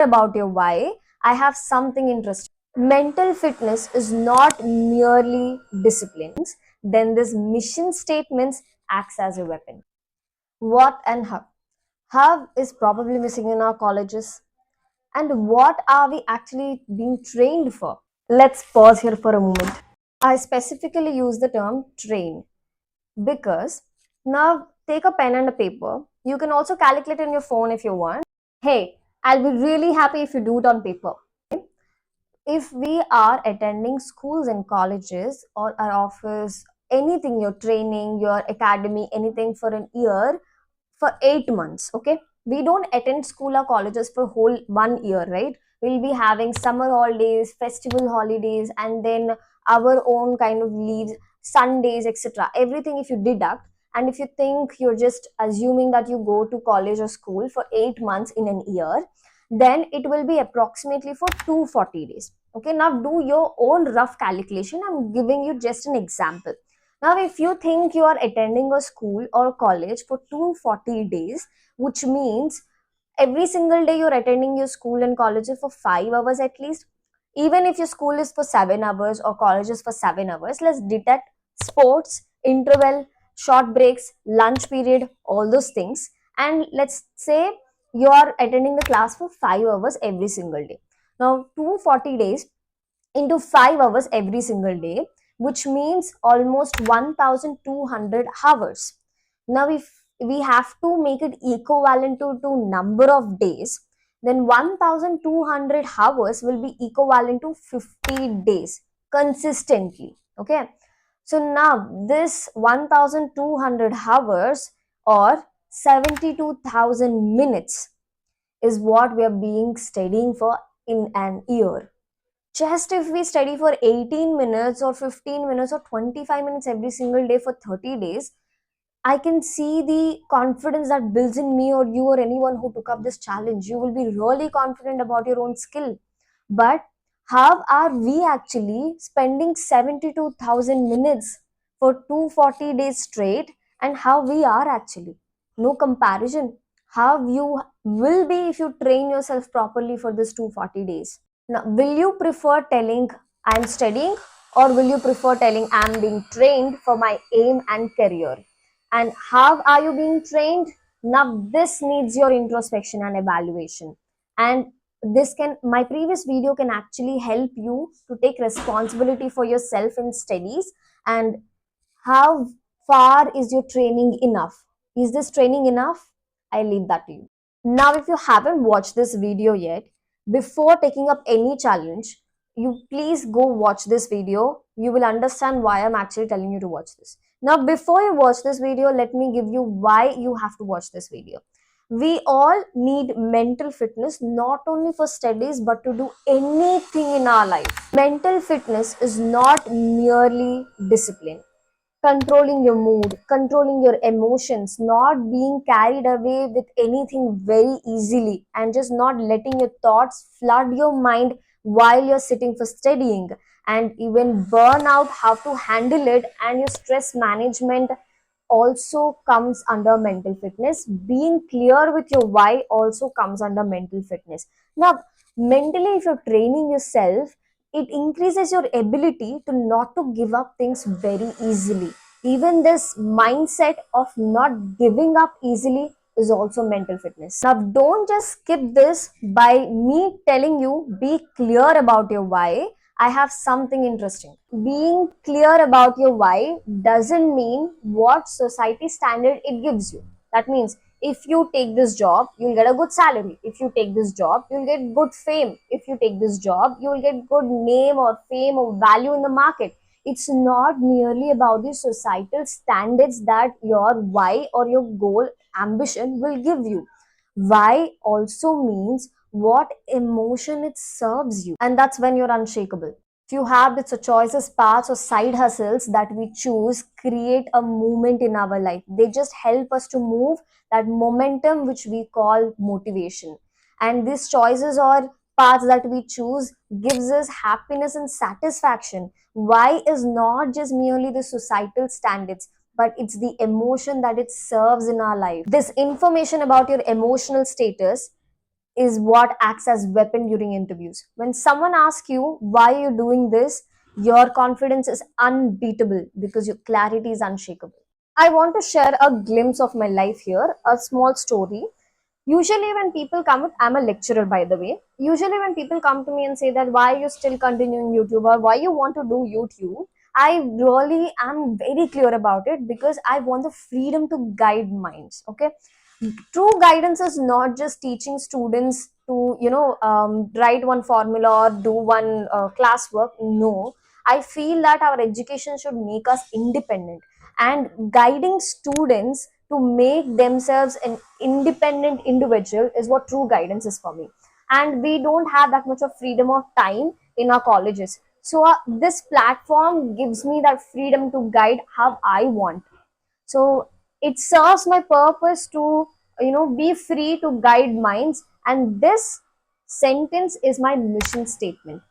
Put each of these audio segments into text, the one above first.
about your why, I have something interesting. Mental fitness is not merely disciplines, then this mission statements acts as a weapon. What and how? How is probably missing in our colleges? And what are we actually being trained for? Let's pause here for a moment. I specifically use the term train because now take a pen and a paper. You can also calculate in your phone if you want. Hey, I'll be really happy if you do it on paper. If we are attending schools and colleges or our office, anything, your training, your academy, anything for an year, for 8 months, okay? We don't attend school or colleges for whole 1 year, right? We'll be having summer holidays, festival holidays, and then our own kind of leaves, Sundays, etc. Everything if you deduct, and if you think you're just assuming that you go to college or school for 8 months in an year, then it will be approximately for 240 days. Okay, now do your own rough calculation. I'm giving you just an example. Now, if you think you are attending a school or college for 240 days, which means every single day you're attending your school and colleges for 5 hours at least, even if your school is for 7 hours or college is for 7 hours, let's detect sports, interval, short breaks, lunch period, all those things. And let's say you're attending the class for 5 hours every single day. Now, 240 days into 5 hours every single day, which means almost 1200 hours. Now, if we have to make it equivalent to number of days, then 1200 hours will be equivalent to 50 days consistently. Okay, so now this 1200 hours or 72,000 minutes is what we are being studying for in an year. Just if we study for 18 minutes or 15 minutes or 25 minutes every single day for 30 days, I can see the confidence that builds in me or you or anyone who took up this challenge. You will be really confident about your own skill. But how are we actually spending 72,000 minutes for 240 days straight, and how we are actually? No comparison. How you will be if you train yourself properly for this 240 days. Now, will you prefer telling I'm studying, or will you prefer telling I'm being trained for my aim and career? And how are you being trained? Now, this needs your introspection and evaluation. And my previous video can actually help you to take responsibility for yourself in studies. And how far is your training enough? Is this training enough? I leave that to you. Now, if you haven't watched this video yet, before taking up any challenge, you please go watch this video. You will understand why I'm actually telling you to watch this. Now, before you watch this video, let me give you why you have to watch this video. We all need mental fitness not only for studies but to do anything in our life. Mental fitness is not merely discipline. Controlling your mood, controlling your emotions, not being carried away with anything very easily, and just not letting your thoughts flood your mind while you're sitting for studying. And even burnout, how to handle it, and your stress management also comes under mental fitness. Being clear with your why also comes under mental fitness. Now, mentally, if you're training yourself, it increases your ability to not to give up things very easily. Even this mindset of not giving up easily is also mental fitness. Now, don't just skip this by me telling you be clear about your why. I have something interesting. Being clear about your why doesn't mean what society standard it gives you. That means if you take this job, you'll get a good salary. If you take this job, you'll get good fame. If you take this job, you'll get good name or fame or value in the market. It's not merely about the societal standards that your why or your goal ambition will give you. Why also means what emotion it serves you, and that's when you're unshakable. Few habits or choices, paths or side hustles that we choose create a movement in our life. They just help us to move that momentum which we call motivation. And these choices or paths that we choose gives us happiness and satisfaction. Why is not just merely the societal standards, but it's the emotion that it serves in our life. This information about your emotional status is what acts as weapon during interviews. When someone asks you why you're doing this, your confidence is unbeatable because your clarity is unshakable. I want to share a glimpse of my life here, a small story. Usually, when people come, I'm a lecturer by the way. Usually, when people come to me and say that why you still continuing YouTube or why you want to do YouTube, I really am very clear about it because I want the freedom to guide minds. Okay, true guidance is not just teaching students to write one formula or do one classwork. No, I feel that our education should make us independent, and guiding students to make themselves an independent individual is what true guidance is for me. And we don't have that much of freedom of time in our colleges, so this platform gives me that freedom to guide how I want. So it serves my purpose to be free to guide minds, and this sentence is my mission statement.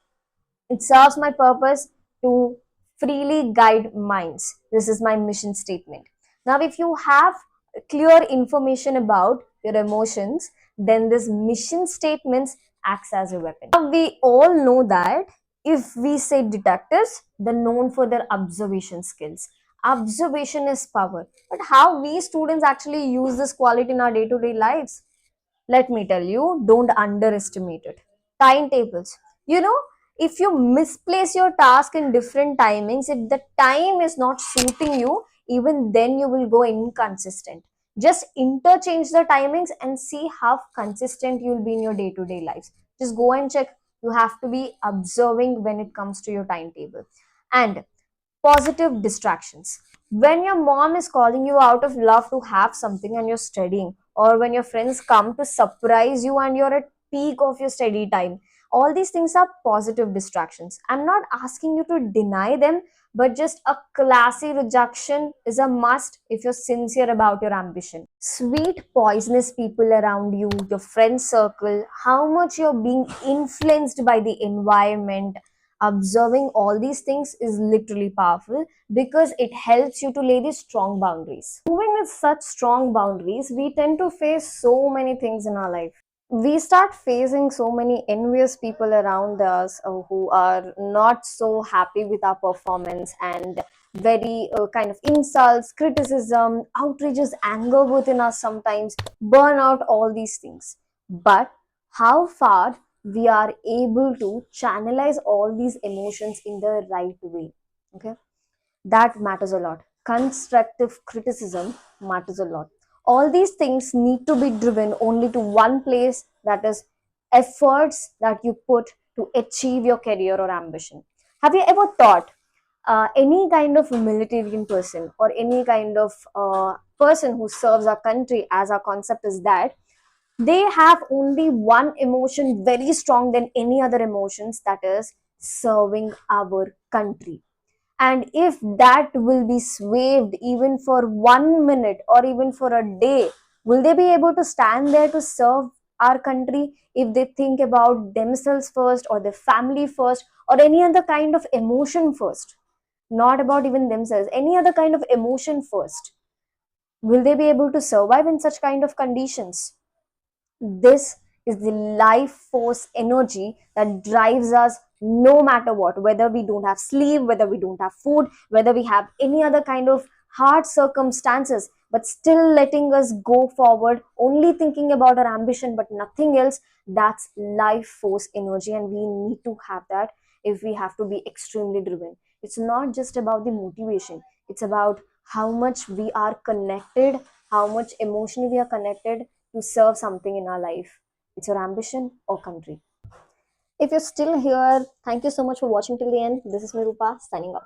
It serves my purpose to freely guide minds. This is my mission statement. Now, if you have clear information about your emotions, then this mission statements acts as a weapon. Now, we all know that if we say detectives, they're known for their observation skills. Observation is power. But how we students actually use this quality in our day-to-day lives? Let me tell you, don't underestimate it. Timetables. You know, if you misplace your task in different timings, if the time is not suiting you, even then you will go inconsistent. Just interchange the timings and see how consistent you will be in your day to day lives. Just go and check. You have to be observing when it comes to your timetable. And positive distractions. When your mom is calling you out of love to have something and you're studying, or when your friends come to surprise you and you're at peak of your study time, all these things are positive distractions. I'm not asking you to deny them, but just a classy rejection is a must if you're sincere about your ambition. Sweet, poisonous people around you, your friend circle, how much you're being influenced by the environment. Observing all these things is literally powerful because it helps you to lay these strong boundaries. Moving with such strong boundaries, we tend to face so many things in our life. We start facing so many envious people around us who are not so happy with our performance, and very kind of insults, criticism, outrageous anger within us sometimes, burnout, all these things. But how far we are able to channelize all these emotions in the right way? Okay, that matters a lot. Constructive criticism matters a lot. All these things need to be driven only to one place, that is efforts that you put to achieve your career or ambition. Have you ever thought any kind of militarian person or any kind of person who serves our country, as our concept is that they have only one emotion very strong than any other emotions, that is serving our country. And if that will be swayed even for 1 minute or even for a day, will they be able to stand there to serve our country if they think about themselves first or their family first or any other kind of emotion first? Not about even themselves, any other kind of emotion first. Will they be able to survive in such kind of conditions? This is the life force energy that drives us no matter what, whether we don't have sleep, whether we don't have food, whether we have any other kind of hard circumstances, but still letting us go forward, only thinking about our ambition but nothing else. That's life force energy, and we need to have that if we have to be extremely driven. It's not just about the motivation, it's about how much we are connected, how much emotionally we are connected to serve something in our life. It's your ambition or country. If you're still here, thank you so much for watching till the end. This is Mirupa signing off.